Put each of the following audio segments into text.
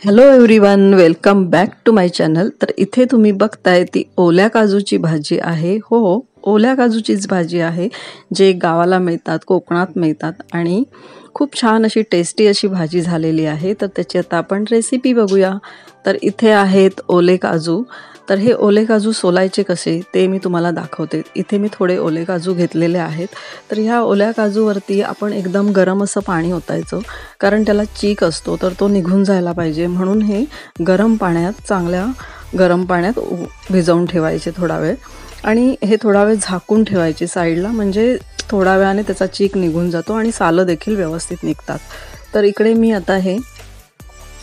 Hello everyone, welcome back to my channel. तर इथे तुम्ही बघताय ती ओल्या काजूची भाजी आहे. हो, ओल्या काजूचीच भाजी आहे, जे गावाला मिळतात, कोकणात मिळतात आणि खूप छान अशी टेस्टी अशी भाजी झालेली आहे. तर त्याची आता आपण रेसिपी बघूया. तर इथे आहेत ओले काजू. तर हे ओले काजू सोलायचे कसे ते मी तुम्हाला दाखवते. इथे मी थोडे ओले काजू घेतलेले आहेत. तर ह्या ओल्या काजूवरती आपण एकदम गरम असं पाणी ओतायचं, कारण त्याला चीक असतो तर तो निघून जायला पाहिजे. म्हणून हे गरम पाण्यात, चांगल्या गरम पाण्यात भिजवून ठेवायचे थोडा वेळ आणि हे थोडा वेळ झाकून ठेवायचे साईडला, म्हणजे थोड्या वेळाने त्याचा चीक निघून जातो आणि सालं देखील व्यवस्थित निघतात. तर इकडे मी आता हे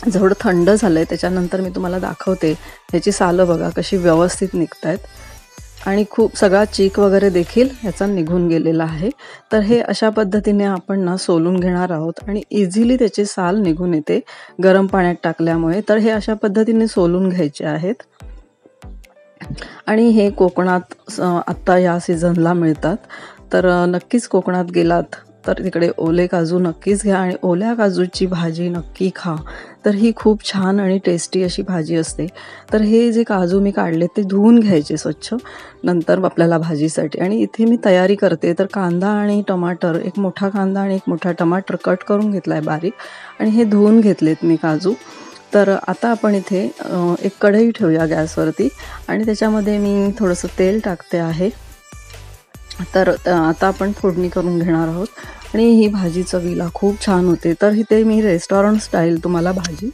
जेवढं थंड झालं आहे त्याच्यानंतर मी तुम्हाला दाखवते. ह्याची सालं बघा कशी व्यवस्थित निघत आहेत आणि खूप सगळा चीक वगैरे देखील ह्याचा निघून गेलेला आहे. तर हे अशा पद्धतीने आपण ना सोलून घेणार आहोत आणि इझिली त्याची साल निघून येते गरम पाण्यात टाकल्यामुळे. तर हे अशा पद्धतीने सोलून घ्यायचे आहेत आणि हे कोकणात आत्ता या सीझनला मिळतात. तर नक्कीच कोकणात गेलात तर तिकडे ओले काजू नक्कीच घ्या आणि ओल्या काजूची भाजी नक्की खा. तर ही खूप छान आणि टेस्टी अशी भाजी असते. तर हे जे काजू मी काढले ते धुवून घ्यायचे स्वच्छ नंतर आपल्याला भाजीसाठी. आणि इथे मी तयारी करते. तर कांदा आणि टमाटर, एक मोठा कांदा आणि एक मोठा टमाटर कट करून घेतला आहे बारीक आणि हे धुवून घेतलेत मी काजू. तर आता आपण इथे एक कढई ठेवूया गॅसवरती आणि त्याच्यामध्ये मी थोडंसं तेल टाकते आहे. तर आता आपण फोडणी करून घेणार आहोत आणि ही भाजी चवीला खूप छान होते. तर इथे मी रेस्टॉरंट स्टाईल तुम्हाला भाजी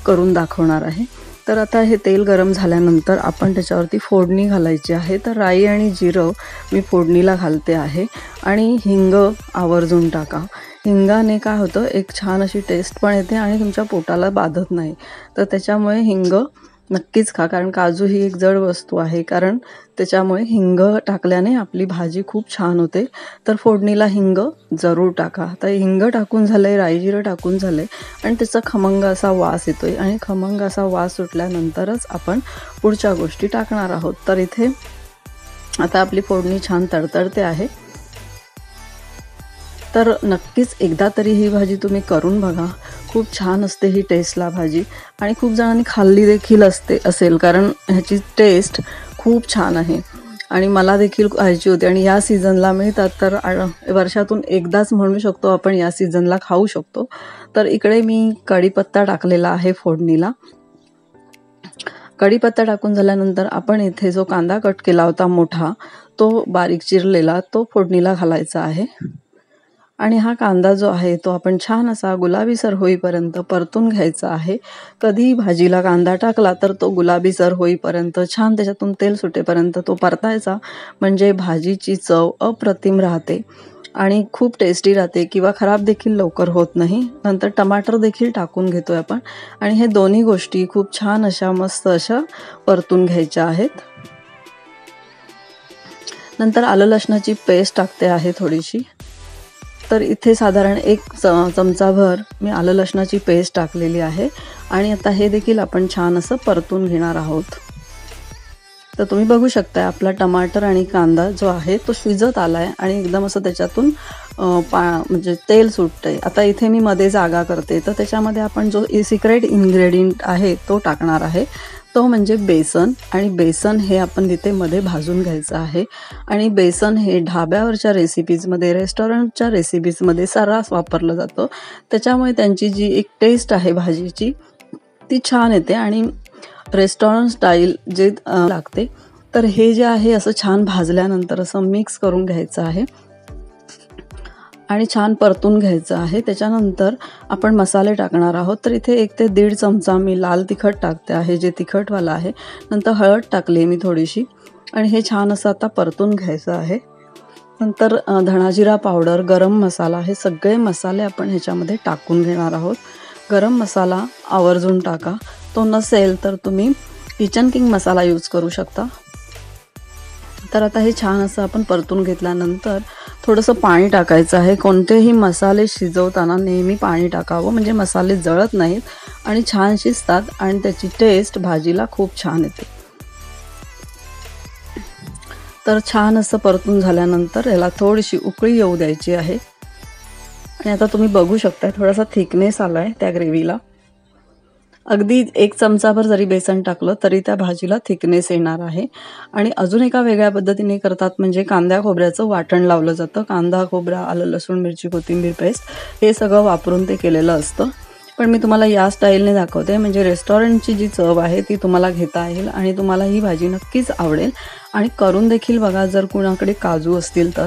करून दाखवणार आहे. तर आता हे तेल गरम झाल्यानंतर आपण त्याच्यावरती फोडणी घालायची आहे. तर राई आणि जिरं मी फोडणीला घालते आहे आणि हिंग आवर्जून टाका. हिंगाने काय होतं, एक छान अशी टेस्ट पण येते आणि तुमच्या पोटाला बाधत नाही. तर त्याच्यामुळे हिंग नक्कीच खा, कारण काजू ही एक जड वस्तू आहे, कारण त्याच्यामुळे हिंग टाकल्याने आपली भाजी खूप छान होते. तर फोडणीला हिंग जरूर टाका. तर हिंग टाकून झालंय, राई जिरं टाकून झालंय आणि त्याचा खमंग असा वास येतोय आणि खमंग असा वास सुटल्यानंतरच आपण पुढच्या गोष्टी टाकणार आहोत. तर इथे आता आपली फोडणी छान तडतडते आहे. तर नक्कीच एकदा तरी ही भाजी तुम्ही करून बघा. खूप छान असते ही टेस्टला भाजी आणि खूप जणांनी खाल्ली देखील असेल, कारण ह्याची टेस्ट खूप छान आहे आणि मला देखील खायची होती. आणि या सीझनला मिळतात, तर वर्षातून एकदाच म्हणू शकतो आपण या सीझनला खाऊ शकतो. तर इकडे मी कढीपत्ता टाकलेला आहे फोडणीला. कढीपत्ता टाकून झाल्यानंतर आपण इथे जो कांदा कट केला होता मोठा, तो बारीक चिरलेला, तो फोडणीला घालायचा आहे. आणि हा कांदा जो आहे तो आपण छान असा गुलाबीसर होईपर्यंत परतून घ्यायचा आहे. कधी भाजीला कांदा टाकला तर तो गुलाबीसर होईपर्यंत, छान त्याच्यातून तेल सुटेपर्यंत तो परतायचा, म्हणजे भाजीची चव अप्रतिम राहते आणि खूप टेस्टी राहते किंवा खराब देखील लवकर होत नाही. नंतर टमाटर देखील टाकून घेतोय आपण आणि हे दोन्ही गोष्टी खूप छान अशा मस्त अशा परतून घ्यायच्या आहेत. नंतर आलं लसणाची पेस्ट टाकते आहे थोडीशी. तर इथे साधारण एक चमचाभर मी आलं लसणाची पेस्ट टाकलेली आहे आणि आता हे देखील आपण छान असं परतून घेणार आहोत. तर तुम्ही बघू शकता आपला टमाटर आणि कांदा जो आहे तो शिजत आलाय आणि एकदम असं त्याच्यातून म्हणजे तेल सुटतंय. आता इथे मी मध्ये जागा करते, तर त्याच्यामध्ये आपण जो सिक्रेट इन्ग्रेडियंट आहे तो टाकणार आहे, तो म्हणजे बेसन. आणि बेसन हे आपण तिथे मध्ये भाजून घ्यायचं आहे. आणि बेसन हे ढाब्यावरच्या रेसिपीजमध्ये, रेस्टॉरंटच्या रेसिपीजमध्ये सर्रास वापरलं जातं. त्याच्यामुळे त्यांची जी एक टेस्ट आहे भाजीची ती छान येते आणि रेस्टॉरंट स्टाईल जे लागते. तर हे जे आहे असं छान भाजल्यानंतर असं मिक्स करून घ्यायचं आहे आणि छान परतून घ्यायचं आहे. त्याच्यानंतर आपण मसाले टाकणार आहोत. तर इथे 1 ते 1.5 चमचा मी लाल तिखट टाकते आहे, जे तिखटवाला आहे. नंतर हळद टाकली मी थोडीशी आणि हे छान असं आता परतून घ्यायचं आहे. नंतर धणाजिरा पावडर, गरम मसाला, हे सगळे मसाले आपण ह्याच्यामध्ये टाकून घेणार आहोत. गरम मसाला आवर्जून टाका. तो नसेल तर तुम्ही किचन किंग मसाला यूज करू शकता. तर आता हे छान असं आपण परतून घेतल्यानंतर थोडंसं पाणी टाकायचं आहे. कोणतेही मसाले शिजवताना नेहमी पाणी टाकावं, म्हणजे मसाले जळत नाहीत आणि छान शिजतात आणि त्याची टेस्ट भाजीला खूप छान येते. तर छान असं परतून झाल्यानंतर याला थोडीशी उकळी येऊ द्यायची आहे आणि आता तुम्ही बघू शकता थोडासा थिकनेस आलाय त्या ग्रेव्हीला. अगदी 1 चमचाभर जरी बेसन टाकलं तरी त्या भाजीला थिकनेस येणार आहे. आणि अजून एका वेगळ्या पद्धतीने करतात म्हणजे कांदा खोबऱ्याचं वाटण लावलं जातं. कांदा, खोबरा, आलं, लसूण, मिरची, कोथिंबीर पेस्ट हे सगळं वापरून ते केलेलं असतं. पण मी तुम्हाला या स्टाईलने दाखवते, म्हणजे रेस्टॉरंटची जी चव आहे ती तुम्हाला घेता येईल आणि तुम्हाला ही भाजी नक्कीच आवडेल. आणि करून देखील बघा जर कुणाकडे काजू असतील तर.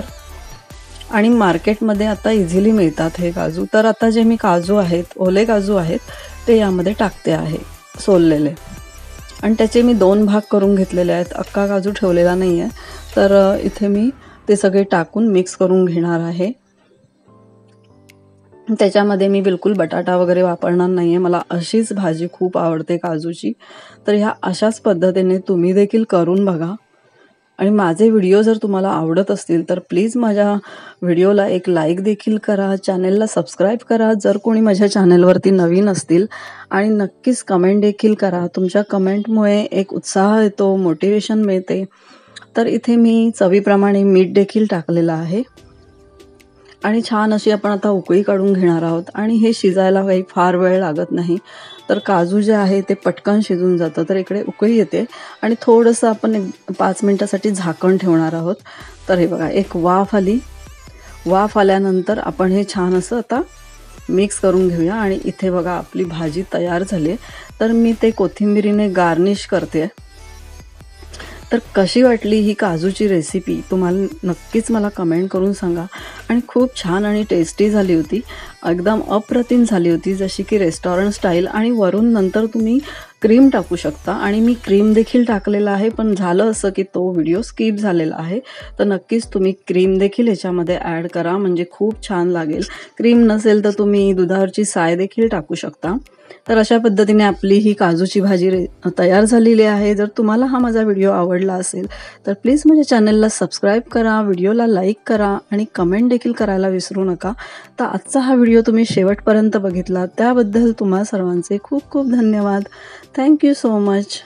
आणि मार्केटमध्ये आता इझिली मिळतात हे काजू. तर आता जे मी काजू आहेत, ओले काजू आहेत, ते यामध्ये टाकते आहे सोललेले. आणि त्याचे मी 2 भाग करून घेतलेले आहेत, अख्खा काजू ठेवलेला नाही आहे. तर इथे मी ते सगळे टाकून मिक्स करून घेणार आहे. त्याच्यामध्ये मी बिलकुल बटाटा वगैरे वापरणार नाही आहे. मला अशीच भाजी खूप आवडते काजूची. तर ह्या अशाच पद्धतीने तुम्ही देखील करून बघा. आणि माझे व्हिडिओ जर तुम्हाला आवडत असतील तर प्लीज माझ्या व्हिडिओला एक लाईक देखील करा, चॅनेलला सबस्क्राईब करा जर कोणी माझ्या चॅनेलवरती नवीन असतील. आणि नक्कीच कमेंट देखील करा. तुमच्या कमेंटमुळे एक उत्साह येतो, मोटिवेशन मिळते. तर इथे मी चवीप्रमाणे मीठ देखील टाकलेलं आहे. आणि छान अशी आपण आता उकळी काढून घेणार आहोत. आणि हे शिजायला काही फार वेळ लागत नाही. तर काजू जे आहे ते पटकन शिजून जातं. तर इकडे उकळी येते आणि थोडंसं आपण 5 मिनिटासाठी झाकण ठेवणार आहोत. तर हे बघा एक वाफ आली. वाफ आल्यानंतर आपण हे छान असं आता मिक्स करून घेऊया. आणि इथे बघा आपली भाजी तयार झाली आहे. तर मी ते कोथिंबिरीने गार्निश करते. तर कशी वाटली ही काजूची रेसिपी तुम्हाला नक्कीच मला कमेंट करून सांगा. आणि खूप छान आणि टेस्टी झाली होती, एकदम अप्रतिम झाली होती, जशी की रेस्टॉरंट स्टाईल. आणि वरून नंतर तुम्ही क्रीम टाकू शकता. आणि मी क्रीम देखील टाकलेला आहे, पण झालं असं की तो व्हिडिओ स्किप झालेला आहे. तर नक्कीच तुम्ही क्रीम देखील ह्याच्यामध्ये ॲड करा, म्हणजे खूप छान लागेल. क्रीम नसेल तर तुम्ही दुधावरची साय देखील टाकू शकता. तर अशा पद्धतीने आपली ही काजूची भाजी तयार झालेली आहे. जर तुम्हाला हा माझा व्हिडिओ आवडला असेल तर प्लीज माझ्या चॅनलला सबस्क्राईब करा, व्हिडिओला लाईक करा आणि कमेंट देखील करायला विसरू नका. तर आजचा हा व्हिडिओ तुम्ही शेवटपर्यंत बघितला त्याबद्दल तुम्हा सर्वांचे खूप खूप धन्यवाद. Thank you so much.